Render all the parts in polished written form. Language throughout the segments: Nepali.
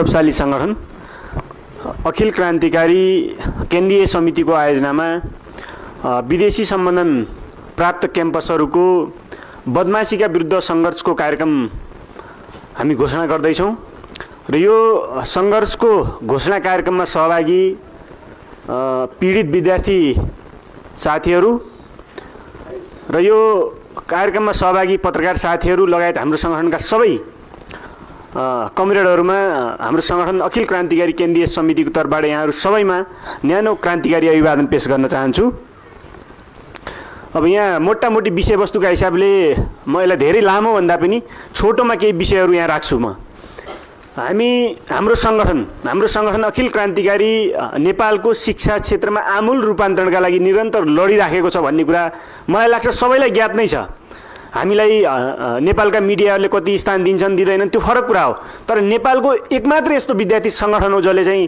गौरवशाली संगठन अखिल क्रान्तिकारी केन्द्रीय समितिको आयोजनामा विदेशी सम्बन्धन प्राप्त क्याम्पसहरूको बदमाशीका विरुद्ध सङ्घर्षको कार्यक्रम हामी घोषणा गर्दैछौँ र यो सङ्घर्षको घोषणा कार्यक्रममा सहभागी पीडित विद्यार्थी साथीहरू र यो कार्यक्रममा सहभागी पत्रकार साथीहरू लगायत हाम्रो सङ्गठनका सबै कमरेडहरूमा हाम्रो सङ्गठन अखिल क्रान्तिकारी केन्द्रीय समितिको तर्फबाट यहाँहरू सबैमा न्यानो क्रान्तिकारी अभिवादन पेश गर्न चाहन्छु। अब यहाँ मोटामोटी विषयवस्तुका हिसाबले म यसलाई धेरै लामो भन्दा पनि छोटोमा केही विषयहरू यहाँ राख्छु। हाम्रो सङ्गठन अखिल क्रान्तिकारी नेपालको शिक्षा क्षेत्रमा आमूल रूपान्तरणका लागि निरन्तर लडिराखेको छ भन्ने कुरा मलाई लाग्छ सबैलाई ज्ञात नै छ। हामीलाई नेपालका मिडियाहरूले कति स्थान दिन्छन् दिँदैनन् त्यो फरक कुरा हो, तर नेपालको एकमात्र यस्तो विद्यार्थी सङ्गठन हो जसले चाहिँ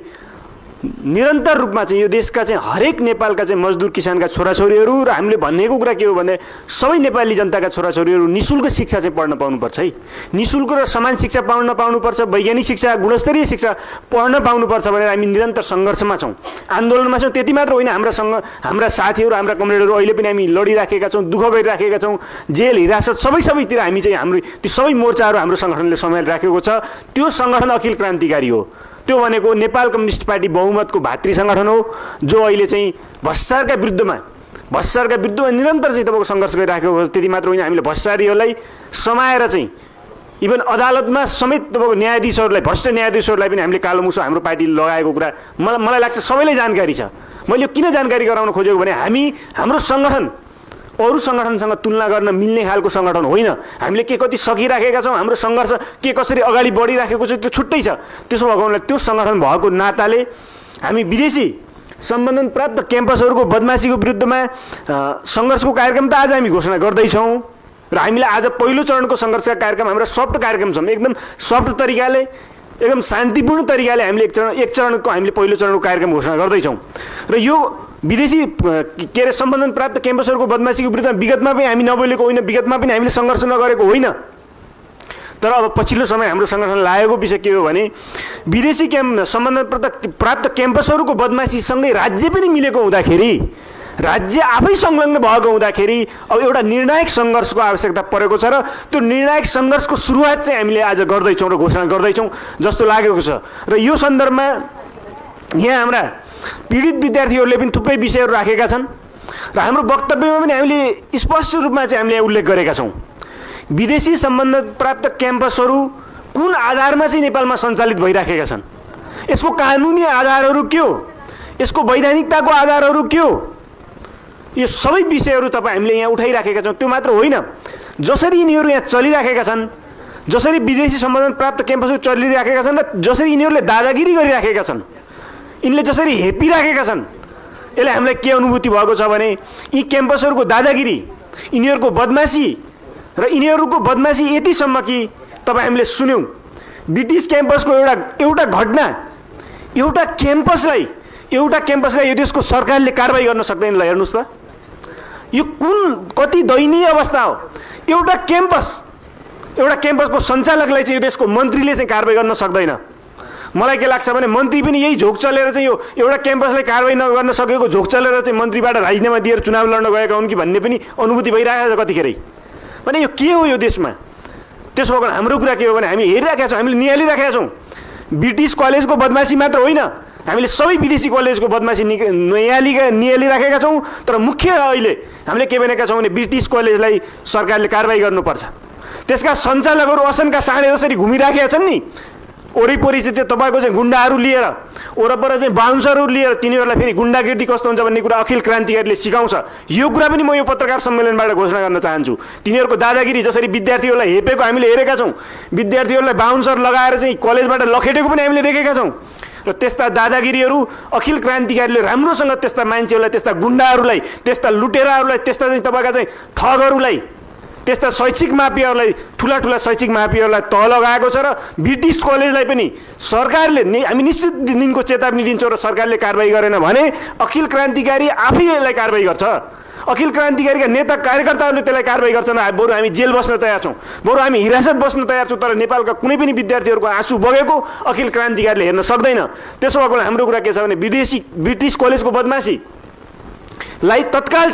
निरन्तर रूपमा चाहिँ यो देशका चाहिँ हरेक नेपालका चाहिँ मजदुर किसानका छोराछोरीहरू र हामीले भनेको कुरा के हो भने सबै नेपाली जनताका छोराछोरीहरू निःशुल्क शिक्षा चाहिँ पढ्न पाउनुपर्छ है। निःशुल्क र समान शिक्षा पाउनुपर्छ, वैज्ञानिक शिक्षा, गुणस्तरीय शिक्षा पढ्न पाउनुपर्छ भनेर हामी निरन्तर सङ्घर्षमा छौँ, आन्दोलनमा छौँ। त्यति मात्र होइन, हाम्रा साथीहरू, हाम्रा कमरेडहरू अहिले पनि हामी लडिराखेका छौँ, दुःख गरिराखेका छौँ। जेल, हिरासत सबैतिर हामी चाहिँ हाम्रो ती सबै मोर्चाहरू हाम्रो सङ्गठनले सम्हालिराखेको छ। त्यो सङ्गठन अखिल क्रान्तिकारी हो। त्यो भनेको नेपाल कम्युनिस्ट पार्टी बहुमतको भातृ सङ्गठन हो जो अहिले चाहिँ भ्रष्टाचारका विरुद्धमा निरन्तर चाहिँ तपाईँको सङ्घर्ष गरिराखेको हो। त्यति मात्र होइन, हामीले भ्रष्टाचारीहरूलाई समाएर चाहिँ इभन अदालतमा समेत तपाईँको न्यायाधीशहरूलाई, भ्रष्ट न्यायाधीशहरूलाई पनि हामीले कालो मुसो हाम्रो पार्टीले लगाएको कुरा मलाई लाग्छ सबैलाई जानकारी छ। मैले यो किन जानकारी गराउन खोजेको भने हाम्रो सङ्गठन अरू सङ्गठनसँग तुलना गर्न मिल्ने खालको सङ्गठन होइन। हामीले के कति सकिराखेका छौँ, हाम्रो सङ्घर्ष के कसरी अगाडि बढिराखेको छ त्यो छुट्टै छ। त्यसो भएकोले त्यो सङ्गठन भएको नाताले हामी विदेशी सम्बन्धन प्राप्त क्याम्पसहरूको बदमाशीको विरुद्धमा सङ्घर्षको कार्यक्रम त आज हामी घोषणा गर्दैछौँ र हामीले आज पहिलो चरणको सङ्घर्षका कार्यक्रम हाम्रो सफ्ट कार्यक्रम छौँ। एकदम सफ्ट तरिकाले, एकदम शान्तिपूर्ण तरिकाले हामीले एक चरणको हामीले पहिलो चरणको कार्यक्रम घोषणा गर्दैछौँ र यो विदेशी के अरे सम्बन्धन प्राप्त क्याम्पसहरूको बदमाशीको विरुद्धमा विगतमा पनि हामी नबोलेको होइन, विगतमा पनि हामीले सङ्घर्ष नगरेको होइन। तर अब पछिल्लो समय हाम्रो सङ्गठन लागेको विषय के हो भने विदेशी सम्बन्धन प्राप्त क्याम्पसहरूको बदमाशीसँगै राज्य पनि मिलेको हुँदाखेरि, राज्य आफै संलग्न भएको हुँदाखेरि अब एउटा निर्णायक सङ्घर्षको आवश्यकता परेको छ र त्यो निर्णायक सङ्घर्षको सुरुवात चाहिँ हामीले आज गर्दैछौँ र घोषणा गर्दैछौँ जस्तो लागेको छ। र यो सन्दर्भमा यहाँ हाम्रा पीडित विद्यार्थीहरूले पनि थुप्रै विषयहरू राखेका छन् र हाम्रो वक्तव्यमा पनि हामीले स्पष्ट रूपमा चाहिँ हामीले उल्लेख गरेका छौँ। विदेशी सम्बन्ध प्राप्त क्याम्पसहरू कुन आधारमा चाहिँ नेपालमा सञ्चालित भइराखेका छन्, यसको कानुनी आधारहरू के हो, यसको वैधानिकताको आधारहरू के हो, यो सबै विषयहरू तपाईँ हामीले यहाँ उठाइराखेका छौँ। त्यो मात्र होइन, जसरी यिनीहरू यहाँ चलिराखेका छन्, जसरी विदेशी सम्बन्धन प्राप्त क्याम्पसहरू चलिराखेका छन् र जसरी यिनीहरूले दादागिरी गरिराखेका छन्, यिनले जसरी हेपिराखेका छन्, यसले हामीलाई के अनुभूति भएको छ भने यी क्याम्पसहरूको दादागिरी, यिनीहरूको बदमासी र यिनीहरूको बदमासी यतिसम्म कि तपाईँ हामीले सुन्यौँ ब्रिटिस क्याम्पसको एउटा घटना, एउटा क्याम्पसलाई यो देशको सरकारले कारबाही गर्न सक्दैन। ल हेर्नुहोस् त, यो कति दयनीय अवस्था हो। एउटा क्याम्पसको सञ्चालकलाई चाहिँ यो देशको मन्त्रीले चाहिँ कारबाही गर्न सक्दैन। मलाई के लाग्छ भने मन्त्री पनि यही झोक चलेर चाहिँ यो एउटा क्याम्पसलाई कारबाही नगर्न सकेको झोक चलेर चाहिँ मन्त्रीबाट राजीनामा दिएर चुनाव लड्न गएका हुन् कि भन्ने पनि अनुभूति भइरहेको छ कतिखेरै। भने यो के हो यो देशमा? त्यसो भएको हाम्रो कुरा के हो भने हामी हेरिराखेका छौँ, हामीले निहालिराखेका छौँ। ब्रिटिस कलेजको बदमासी मात्र होइन, हामीले सबै विदेशी कलेजको बदमासी निहालिराखेका छौँ। तर मुख्य अहिले हामीले के भनेका छौँ भने ब्रिटिस कलेजलाई सरकारले कारबाही गर्नुपर्छ। त्यसका सञ्चालकहरू असनका साँडे जसरी घुमिराखेका छन् नि, वरिपरि चाहिँ त्यो तपाईँको चाहिँ गुन्डाहरू लिएर, वरपर चाहिँ बाउन्सरहरू लिएर, तिनीहरूलाई फेरि गुन्डागिर्दी कस्तो हुन्छ भन्ने कुरा अखिल क्रान्तिकारीले सिकाउँछ। यो कुरा पनि म यो पत्रकार सम्मेलनबाट घोषणा गर्न चाहन्छु। तिनीहरूको दादागिरी जसरी विद्यार्थीहरूलाई हेपेको हामीले हेरेका छौँ, विद्यार्थीहरूलाई बाउन्सर लगाएर चाहिँ कलेजबाट लखेटेको पनि हामीले देखेका छौँ। र त्यस्ता दादागिरीहरू अखिल क्रान्तिकारीले राम्रोसँग त्यस्ता मान्छेहरूलाई, त्यस्ता गुन्डाहरूलाई, त्यस्ता लुटेराहरूलाई, त्यस्ता चाहिँ तपाईँका चाहिँ ठगहरूलाई त्यस्ता शैक्षिक माफियाहरूलाई ठुला शैक्षिक माफियाहरूलाई तह लगाएको छ र ब्रिटिस कलेजलाई पनि सरकारले हामी निश्चित दिनको चेतावनी दिन्छौँ र सरकारले कारबाही गरेन भने अखिल क्रान्तिकारी आफै यसलाई कारबाही गर्छ। अखिल क्रान्तिकारीका नेता कार्यकर्ताहरूले त्यसलाई कारबाही गर्छन्। बरु हामी जेल बस्न तयार छौँ, बरु हामी हिरासत बस्न तयार छौँ, तर नेपालका कुनै पनि विद्यार्थीहरूको आँसु बगेको अखिल क्रान्तिकारीले हेर्न सक्दैन। त्यसो भएको हाम्रो कुरा के छ भने ब्रिटिस कलेजको बदमाशीलाई तत्काल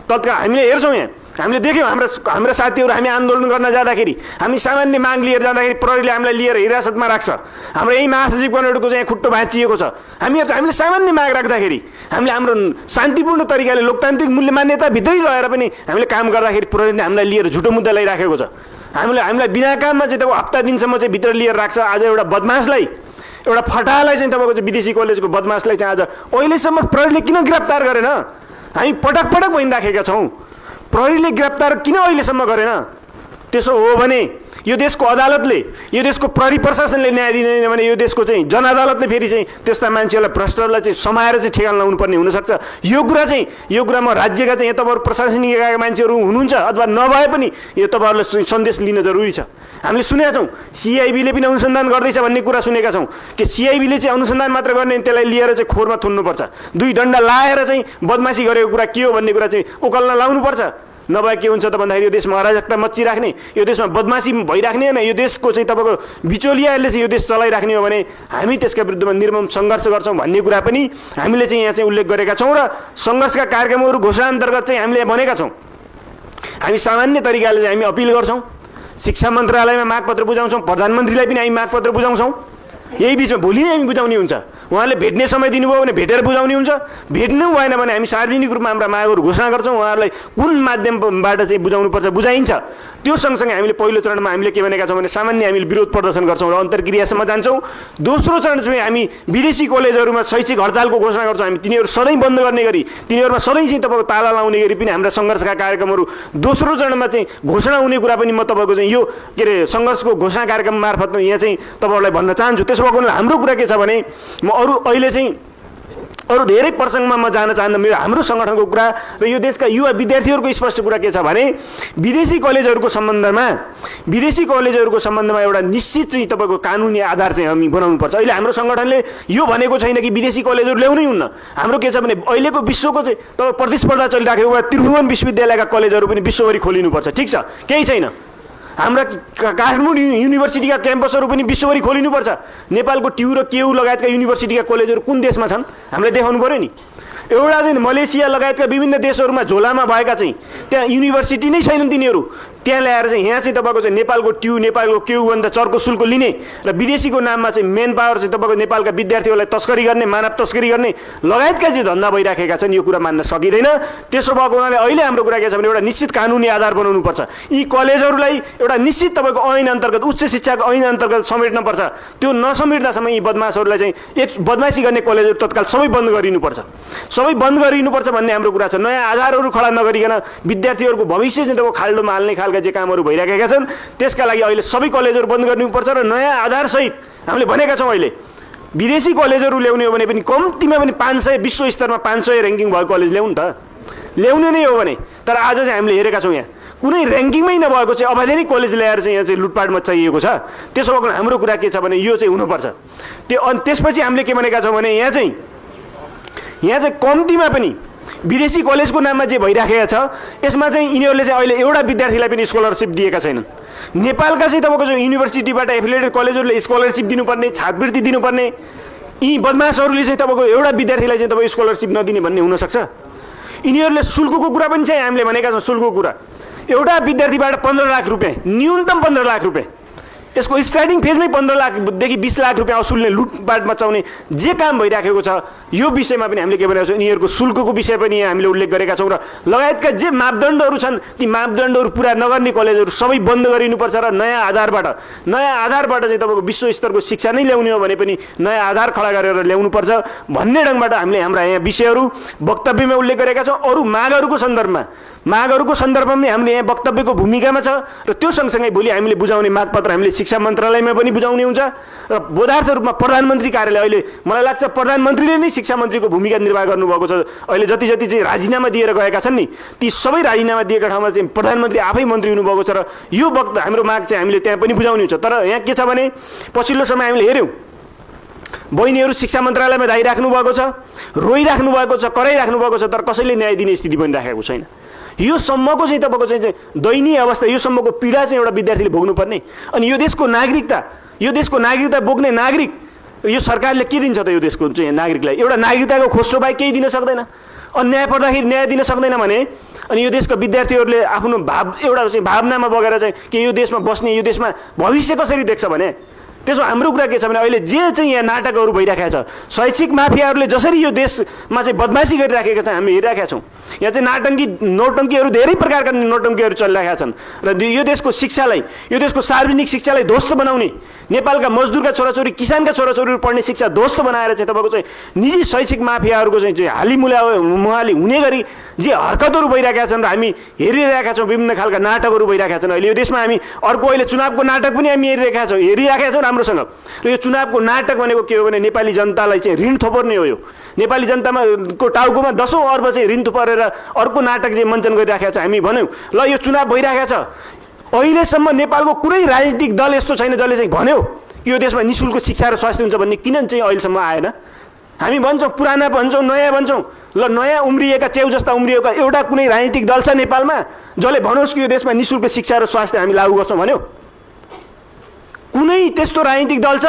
हामीले हेर्छौँ। यहाँ हामीले देख्यौँ हाम्रा साथीहरू हामी आन्दोलन गर्न जाँदाखेरि हामी सामान्य माग लिएर जाँदाखेरि प्रहरीले हामीलाई लिएर हिरासतमा राख्छ। हाम्रो यही महासचिव कनेडको चाहिँ खुट्टो भाँचिएको छ। हामीले सामान्य माग राख्दाखेरि हामीले हाम्रो शान्तिपूर्ण तरिकाले लोकतान्त्रिक मूल्य मान्यताभित्रै रहेर पनि हामीले काम गर्दाखेरि प्रहरीले हामीलाई लिएर झुटो मुद्दा ल्याइराखेको छ। हामीलाई बिना काममा चाहिँ तपाईँको हप्ता दिनसम्म चाहिँ भित्र लिएर राख्छ। आज एउटा बदमासलाई, एउटा फटालाई चाहिँ तपाईँको चाहिँ विदेशी कलेजको बदमासलाई चाहिँ आज अहिलेसम्म प्रहरीले किन गिरफ्तार गरेन? हामी पटक भनिराखेका छौँ, प्रहरीले गिरफ्तार किन अहिलेसम्म गरेन? त्यसो हो भने यो देशको अदालतले, यो देशको प्रहरी प्रशासनले न्याय दिँदैन भने यो देशको चाहिँ जनअदालतले फेरि चाहिँ त्यस्ता मान्छेहरूलाई भ्रष्टहरूलाई चाहिँ समाएर चाहिँ ठेगान लाउनु पर्ने हुनसक्छ। यो कुरा म राज्यका चाहिँ तपाईँहरू प्रशासनिक एकाका मान्छेहरू हुनुहुन्छ अथवा नभए पनि यो तपाईँहरूलाई सन्देश लिन जरुरी छ। हामीले सुनेका छौँ सिआइबीले पनि अनुसन्धान गर्दैछ भन्ने कुरा सुनेका छौँ कि सिआइबीले चाहिँ अनुसन्धान मात्र गर्ने, त्यसलाई लिएर चाहिँ खोरमा थुन्नुपर्छ, 2 डन्डा लाएर चाहिँ बदमासी गरेको कुरा के हो भन्ने कुरा चाहिँ उकल्न लाउनुपर्छ। नभए के हुन्छ त भन्दाखेरि यो देशमा अराजकता मच्चिराख्ने, यो देशमा बदमासी भइराख्ने होइन, यो देशको चाहिँ तपाईँको बिचौलियाहरूले चाहिँ यो देश चलाइराख्ने हो भने हामी त्यसका विरुद्धमा निर्मम सङ्घर्ष गर्छौँ भन्ने कुरा पनि हामीले चाहिँ यहाँ चाहिँ उल्लेख गरेका छौँ। र सङ्घर्षका कार्यक्रमहरू घोषणा अन्तर्गत चाहिँ हामीले भनेका छौँ। हामी सामान्य तरिकाले चाहिँ हामी अपिल गर्छौँ, शिक्षा मन्त्रालयमा मागपत्र बुझाउँछौँ, प्रधानमन्त्रीलाई पनि हामी मागपत्र बुझाउँछौँ। यही बिचमा भोलि नै हामी बुझाउने हुन्छ। उहाँले भेट्ने समय दिनुभयो भने भेटेर बुझाउने हुन्छ, भेट्नु भएन भने हामी सार्वजनिक रूपमा हाम्रा मागहरू घोषणा गर्छौँ। उहाँहरूलाई कुन माध्यमबाट चाहिँ बुझाउनुपर्छ बुझाइन्छ। त्यो सँगसँगै हामीले पहिलो चरणमा हामीले के भनेका छौँ भने सामान्य हामीले विरोध प्रदर्शन गर्छौँ र अन्तर्क्रियासम्म जान्छौँ। दोस्रो चरण चाहिँ हामी विदेशी कलेजहरूमा शैक्षिक हडतालको घोषणा गर्छौँ। हामी तिनीहरू सधैँ बन्द गर्ने गरी, तिनीहरूमा सधैँ चाहिँ तपाईँको ताला लाउने गरी पनि हाम्रा सङ्घर्षका कार्यक्रमहरू दोस्रो चरणमा चाहिँ घोषणा हुने कुरा पनि म तपाईँको चाहिँ यो के अरे सङ्घर्षको घोषणा कार्यक्रम मार्फत यहाँ चाहिँ तपाईँहरूलाई भन्न चाहन्छु। त्यसो भएको हाम्रो कुरा के छ भने म अहिले चाहिँ अरू धेरै प्रसङ्गमा म जान चाहन्न। हाम्रो सङ्गठनको कुरा र यो देशका युवा विद्यार्थीहरूको स्पष्ट कुरा के छ भने विदेशी कलेजहरूको सम्बन्धमा एउटा निश्चित चाहिँ तपाईँको कानुनी आधार चाहिँ हामी बनाउनुपर्छ। अहिले हाम्रो सङ्गठनले यो भनेको छैन कि विदेशी कलेजहरू ल्याउनै हुन्न। हाम्रो के छ भने अहिलेको विश्वको चाहिँ तपाईँ प्रतिस्पर्धा चलिराखेको भए त्रिभुवन विश्वविद्यालयका कलेजहरू पनि विश्वभरि खोलिनुपर्छ। ठिक छ, केही छैन। हाम्रा काठमाडौँ युनिभर्सिटीका क्याम्पसहरू पनि विश्वभरि खोलिनुपर्छ। नेपालको ट्यु र केयु लगायतका युनिभर्सिटीका कलेजहरू कुन देशमा छन् हामीले देखाउनु पऱ्यो नि। एउटा चाहिँ मलेसिया लगायतका विभिन्न देशहरूमा झोलामा भएका चाहिँ त्यहाँ युनिभर्सिटी नै छैनन् तिनीहरू, त्यहाँ ल्याएर चाहिँ यहाँ चाहिँ तपाईँको चाहिँ नेपालको ट्यु, नेपालको केयुभन्दा चर्को शुल्क लिने र विदेशीको नाममा चाहिँ मेन पावर चाहिँ तपाईँको नेपालका विद्यार्थीहरूलाई तस्करी गर्ने, मानव तस्करी गर्ने लगायतका चाहिँ धन्दा भइराखेका छन्। यो कुरा मान्न सकिँदैन। त्यसो भएको हुनाले अहिले हाम्रो कुरा के छ भने एउटा निश्चित कानुनी आधार बनाउनुपर्छ। यी कलेजहरूलाई एउटा निश्चित तपाईँको ऐन अन्तर्गत, उच्च शिक्षाको ऐन अन्तर्गत समेट्नुपर्छ। त्यो नसमेट्दासम्म यी बदमासहरूलाई चाहिँ बदमासी गर्ने कलेजहरू तत्काल सबै बन्द गरिनुपर्छ, सबै बन्द गरिनुपर्छ भन्ने हाम्रो कुरा छ। नयाँ आधारहरू खडा नगरिकन विद्यार्थीहरूको भविष्य चाहिँ तपाईँको खाल्डोमा हाल्ने खालका जे कामहरू भइरहेका छन् त्यसका लागि अहिले सबै कलेजहरू बन्द गर्नुपर्छ र नयाँ आधारसहित हामीले भनेका छौँ। अहिले विदेशी कलेजहरू ल्याउने हो भने पनि कम्तीमा पनि 500 विश्व स्तरमा 500 ऱ्याङ्किङ भएको कलेज ल्याउनु त, ल्याउने नै हो भने। तर आज चाहिँ हामीले हेरेका छौँ यहाँ कुनै ऱ्याङ्किङमै नभएको चाहिँ अवैधानिक कलेज ल्याएर चाहिँ यहाँ चाहिँ लुटपाट मचाइएको छ। त्यसो भएको हाम्रो कुरा के छ भने यो चाहिँ हुनुपर्छ। अनि त्यसपछि हामीले के भनेका छौँ भने यहाँ चाहिँ कम्तीमा पनि विदेशी कलेजको नाममा जे भइराखेको छ यसमा चाहिँ यिनीहरूले चाहिँ अहिले एउटा विद्यार्थीलाई पनि स्कलरसिप दिएका छैनन्। नेपालका चाहिँ तपाईँको जो युनिभर्सिटीबाट एफिलिएटेड कलेजहरूले स्कलरसिप दिनुपर्ने, छात्रवृत्ति दिनुपर्ने, यी बदमासहरूले चाहिँ तपाईँको एउटा विद्यार्थीलाई चाहिँ तपाईँ स्कलरसिप नदिने भन्ने हुनसक्छ। यिनीहरूले शुल्कको कुरा पनि चाहिँ हामीले भनेका छौँ। शुल्कको कुरा एउटा विद्यार्थीबाट 15 लाख रुपियाँ, न्यूनतम 15 लाख रुपियाँ, यसको स्टार्टिङ फेजमै 15 लाखदेखि 20 लाख रुपियाँ असुल्ने, लुटपाट मचाउने जे काम भइराखेको छ यो विषयमा पनि हामीले के भनेको छौँ, यिनीहरूको शुल्कको विषय पनि हामीले उल्लेख गरेका छौँ। र लगायतका जे मापदण्डहरू छन् ती मापदण्डहरू पुरा नगर्ने कलेजहरू सबै बन्द गरिनुपर्छ र नयाँ आधारबाट चाहिँ तपाईँको विश्व स्तरको शिक्षा नै ल्याउने हो भने पनि नयाँ आधार खडा गरेर ल्याउनुपर्छ भन्ने ढङ्गबाट हामीले हाम्रा यहाँ विषयहरू वक्तव्यमा उल्लेख गरेका छौँ। अरू मागहरूको सन्दर्भमा हामीले यहाँ वक्तव्यको भूमिकामा छ र त्यो सँगसँगै भोलि हामीले बुझाउने मागपत्र हामीले शिक्षा मन्त्रालयमा पनि बुझाउने हुन्छ र बोधार्थ रूपमा प्रधानमन्त्री कार्यालय अहिले मलाई लाग्छ प्रधानमन्त्रीले नै शिक्षा मन्त्रीको भूमिका निर्वाह गर्नुभएको छ। अहिले जति जति चाहिँ राजीनामा दिएर गएका छन् नि ती सबै राजीनामा दिएका ठाउँमा चाहिँ प्रधानमन्त्री आफै मन्त्री हुनुभएको छ र यो वक्त हाम्रो माग चाहिँ हामीले त्यहाँ पनि बुझाउने हुन्छ। तर यहाँ के छ भने पछिल्लो समय हामीले हेऱ्यौँ बहिनीहरू शिक्षा मन्त्रालयमा धाइराख्नु भएको छ, रोइराख्नु भएको छ, कराइराख्नु भएको छ, तर कसैले न्याय दिने स्थिति पनि राखेको छैन। यो सम्मको चाहिँ तपाईँको चाहिँ दयनीय अवस्था, यो सम्मको पीडा चाहिँ एउटा विद्यार्थीले भोग्नुपर्ने। अनि यो देशको नागरिकता बोक्ने नागरिक यो सरकारले के दिन्छ त? यो देशको चाहिँ नागरिकलाई एउटा नागरिकताको खोस्रो बाहेक केही दिन सक्दैन। अन्याय पर्दाखेरि न्याय दिन सक्दैन भने अनि यो देशका विद्यार्थीहरूले आफ्नो एउटा चाहिँ भावनामा बगेर चाहिँ कि यो देशमा बस्ने, यो देशमा भविष्य कसरी देख्छ भने त्यसो हाम्रो कुरा के छ भने अहिले जे चाहिँ यहाँ नाटकहरू भइराखेको छ, शैक्षिक माफियाहरूले जसरी यो देशमा चाहिँ बदमासी गरिराखेका छन् हामी हेरिराखेका छौँ। यहाँ चाहिँ नौटङ्कीहरू धेरै प्रकारका नौटङ्कीहरू चलिरहेका छन् र यो देशको शिक्षालाई, यो देशको सार्वजनिक शिक्षालाई ध्वस्त बनाउने, नेपालका मजदुरका छोराछोरी, किसानका छोराछोरीहरू पढ्ने शिक्षा ध्वस्त बनाएर चाहिँ तपाईँको चाहिँ निजी शैक्षिक माफियाहरूको चाहिँ हालिमुहाली हुने गरी जे हरकतहरू भइरहेका छन् र हामी हेरिरहेका छौँ। विभिन्न खालका नाटकहरू भइरहेका छन्। अहिले यो देशमा हामी अर्को अहिले चुनावको नाटक पनि हामी हेरिरहेका छौँ राम्रोसँग। र यो चुनावको नाटक भनेको के हो भने नेपाली जनतालाई चाहिँ ऋण थोपर्ने हो। यो नेपाली जनतामा को टाउकोमा 10 अर्ब चाहिँ ऋण थोपरेर अर्को नाटक चाहिँ मञ्चन गरिराखेका छ। हामी भन्यौँ ल यो चुनाव भइरहेको छ, अहिलेसम्म नेपालको कुनै राजनीतिक दल यस्तो छैन जसले चाहिँ भन्यो कि यो देशमा निःशुल्क शिक्षा र स्वास्थ्य हुन्छ भन्ने किन चाहिँ अहिलेसम्म आएन? हामी भन्छौँ, पुराना भन्छौँ, नयाँ भन्छौँ। ल नयाँ उम्रिएका च्याउ जस्ता उम्रिएका एउटा कुनै राजनीतिक दल छ नेपालमा जसले भनोस् कि यो देशमा निःशुल्क शिक्षा र स्वास्थ्य हामी लागू गर्छौँ भन्यो? कुनै त्यस्तो राजनीतिक दल छ?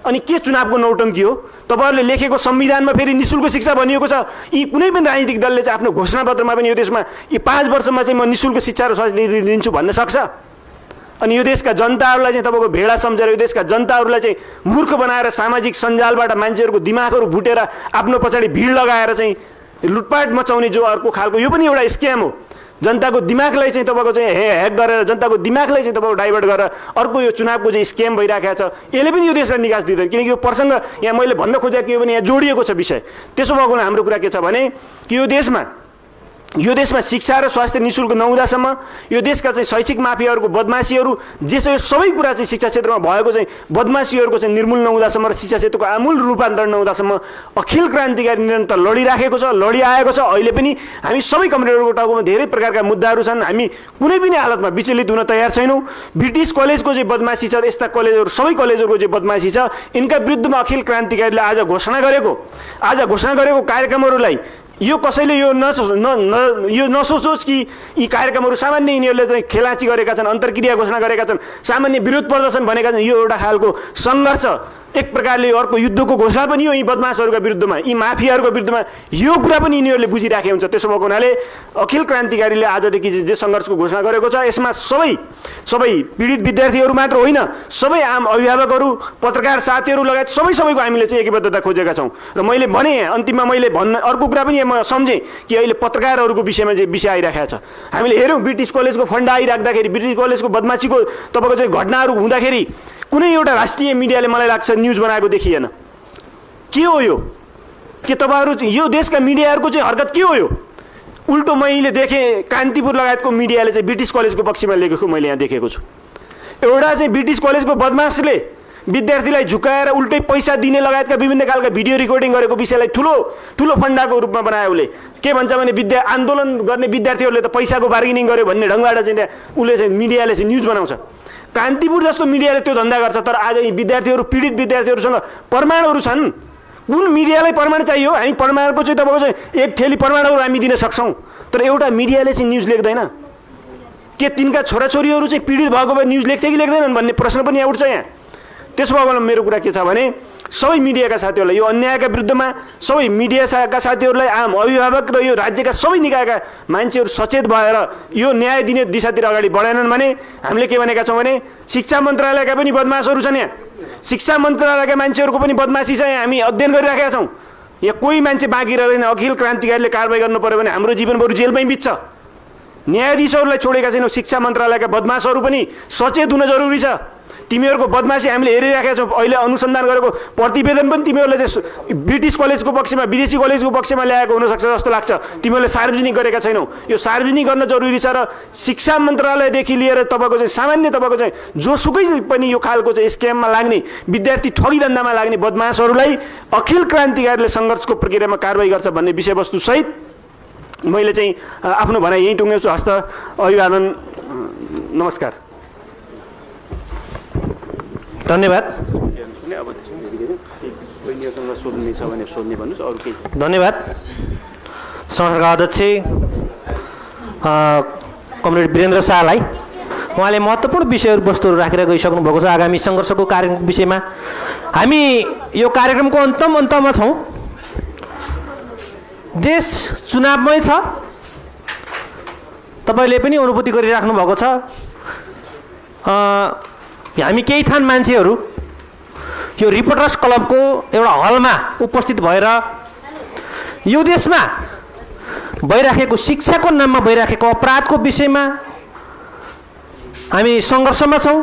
अनि के चुनावको नौटङ्की हो? तपाईँहरूले लेखेको संविधानमा फेरि निःशुल्क शिक्षा भनिएको छ। यी कुनै पनि राजनीतिक दलले चाहिँ आफ्नो घोषणापत्रमा पनि यो देशमा यी 5 वर्षमा चाहिँ म निःशुल्क शिक्षा र स्वास्थ्य दिन्छु भन्न सक्छ? अनि यो देशका जनताहरूलाई चाहिँ तपाईँको भेडा सम्झेर यो देशका जनताहरूलाई चाहिँ मूर्ख बनाएर सामाजिक सञ्जालबाट मान्छेहरूको दिमागहरू भुटेर आफ्नो पछाडि भिड लगाएर चाहिँ लुटपाट मचाउने जो अर्को खालको यो पनि एउटा स्क्याम हो। जनताको दिमागलाई चाहिँ तपाईँको चाहिँ ह्याक गरेर जनताको दिमागलाई चाहिँ तपाईँको डाइभर्ट गरेर अर्को यो चुनावको चाहिँ स्क्याम भइरहेको छ। यसले पनि यो देशलाई निकास दिँदैन, किनकि यो प्रसङ्ग यहाँ मैले भन्न खोजेको के हो भने यहाँ जोडिएको छ विषय। त्यसो भएको हाम्रो कुरा के छ भने कि यो देशमा शिक्षा र स्वास्थ्य निःशुल्क नहुँदासम्म यो देशका चाहिँ शैक्षिक माफियाहरूको बदमासीहरू जेसो सबै कुरा चाहिँ शिक्षा क्षेत्रमा भएको चाहिँ बदमासीहरूको चाहिँ निर्मूल नहुँदासम्म र शिक्षा क्षेत्रको आमूल रूपान्तरण नहुँदासम्म अखिल क्रान्तिकारी निरन्तर लडिराखेको छ, लडिआएको छ। अहिले पनि हामी सबै कम्रेडहरूको टाउकोमा धेरै प्रकारका मुद्दाहरू छन्। हामी कुनै पनि हालतमा विचलित हुन तयार छैनौँ। ब्रिटिस कलेजको चाहिँ बदमासी छ, यस्ता कलेजहरू सबै कलेजहरूको चाहिँ बदमासी छ, यिनका विरुद्धमा अखिल क्रान्तिकारीले आज घोषणा गरेको कार्यक्रमहरूलाई यो कसैले यो नसोचोस् कि यी कार्यक्रमहरू सामान्य यिनीहरूले चाहिँ खेलाची गरेका छन्, अन्तर्क्रिया घोषणा गरेका छन्, सामान्य विरोध प्रदर्शन भनेका छन्। यो एउटा खालको सङ्घर्ष, एक प्रकारले अर्को युद्धको घोषणा पनि हो यी बदमासहरूका विरुद्धमा, यी माफियाहरूको विरुद्धमा। यो कुरा पनि यिनीहरूले बुझिराखेको हुन्छ। त्यसो भएको हुनाले अखिल क्रान्तिकारीले आजदेखि जे सङ्घर्षको घोषणा गरेको छ यसमा सबै पीडित विद्यार्थीहरू मात्र होइन, सबै आम अभिभावकहरू, पत्रकार साथीहरू लगायत सबैको हामीले चाहिँ एकबद्धता खोजेका छौँ। र मैले भने अन्तिममा मैले अर्को कुरा पनि म सम्झेँ कि अहिले पत्रकारहरूको विषयमा चाहिँ विषय आइराखेको छ। हामीले हेऱ्यौँ ब्रिटिस कलेजको फन्डा आइराख्दाखेरि, ब्रिटिस कलेजको बदमासीको तपाईँको चाहिँ घटनाहरू हुँदाखेरि कुनै एउटा राष्ट्रिय मिडियाले मलाई लाग्छ न्युज बनाएको देखिएन। के हो यो? के तपाईँहरू यो देशका मिडियाहरूको चाहिँ हरकत के हो यो? उल्टो मैले देखेँ कान्तिपुर लगायतको मिडियाले चाहिँ ब्रिटिस कलेजको पक्षमा लेखेको मैले यहाँ देखेको छु। एउटा चाहिँ ब्रिटिस कलेजको बदमासले विद्यार्थीलाई झुकाएर उल्टै पैसा दिने लगायतका विभिन्न खालका भिडियो रेकर्डिङ गरेको विषयलाई ठुलो फन्डाको रूपमा बनायो। उसले के भन्छ भने आन्दोलन गर्ने विद्यार्थीहरूले त पैसाको बार्गेनिङ गर्यो भन्ने ढङ्गबाट चाहिँ त्यहाँ उसले चाहिँ मिडियाले चाहिँ न्युज बनाउँछ। कान्तिपुर जस्तो मिडियाले त्यो धन्दा गर्छ। तर आज यी विद्यार्थीहरू, पीडित विद्यार्थीहरूसँग प्रमाणहरू छन्। कुन मिडियालाई प्रमाण चाहियो? हामी प्रमाणको चाहिँ तपाईँको चाहिँ एक थेली प्रमाणहरू हामी दिन सक्छौँ, तर एउटा मिडियाले चाहिँ न्युज लेख्दैन। के तिनका छोराछोरीहरू चाहिँ पीडित भएको भए न्युज लेख्थे कि लेख्दैनन् भन्ने प्रश्न पनि यहाँ उठ्छ। यहाँ त्यसो भएको मेरो कुरा के छ भने सबै मिडियाका साथीहरूलाई, यो अन्यायका विरुद्धमा सबै मिडियाका साथीहरूलाई, आम अभिभावक र यो राज्यका सबै निकायका मान्छेहरू सचेत भएर यो न्याय दिने दिशातिर अगाडि बढाएनन् भने हामीले के भनेका छौँ भने शिक्षा मन्त्रालयका पनि बदमासहरू छन्। यहाँ शिक्षा मन्त्रालयका मान्छेहरूको पनि बदमासी छ। यहाँ हामी अध्ययन गरिराखेका छौँ। यहाँ कोही मान्छे बाँकी रहेन। अखिल क्रान्तिकारीले कारबाही गर्नु पर्यो भने हाम्रो जीवन बरु जेलमै बित्छ। न्यायाधीशहरूलाई छोडेका छैनौँ, शिक्षा मन्त्रालयका बदमासहरू पनि सचेत हुन जरुरी छ। तिमीहरूको बदमासी हामीले हेरिराखेका छौँ। अहिले अनुसन्धान गरेको प्रतिवेदन पनि तिमीहरूले चाहिँ ब्रिटिस कलेजको पक्षमा विदेशी कलेजको पक्षमा ल्याएको हुनसक्छ जस्तो लाग्छ। तिमीहरूले सार्वजनिक गरेका छैनौ। यो सार्वजनिक गर्न जरुरी छ र शिक्षा मन्त्रालयदेखि लिएर तपाईँको चाहिँ सामान्य तपाईँको चाहिँ जोसुकै पनि यो खालको चाहिँ स्क्याममा लाग्ने विद्यार्थी ठगी धन्दामा लाग्ने बदमासहरूलाई अखिल क्रान्तिकारीले सङ्घर्षको प्रक्रियामा कारबाही गर्छ भन्ने विषयवस्तु सहित मैले चाहिँ आफ्नो भनाइ यहीँ टुङ्ग्याउँछु। हस्त अभिवादन, नमस्कार, धन्यवाद। धन्यवाद संघका अध्यक्ष कमरेड वीरेन्द्र शाहलाई। उहाँले महत्त्वपूर्ण विषयहरू वस्तुहरू राखेर गइसक्नु भएको छ आगामी सङ्घर्षको कार्यक्रमको विषयमा। हामी यो कार्यक्रमको अन्तमा छौँ। देश चुनावमै छ, तपाईँले पनि अनुभूति गरिराख्नु भएको छ। हामी केही थान मान्छेहरू यो रिपोर्टर्स क्लबको एउटा हलमा उपस्थित भएर यो देशमा भइराखेको शिक्षाको नाममा भइराखेको अपराधको विषयमा हामी सङ्घर्षमा छौँ।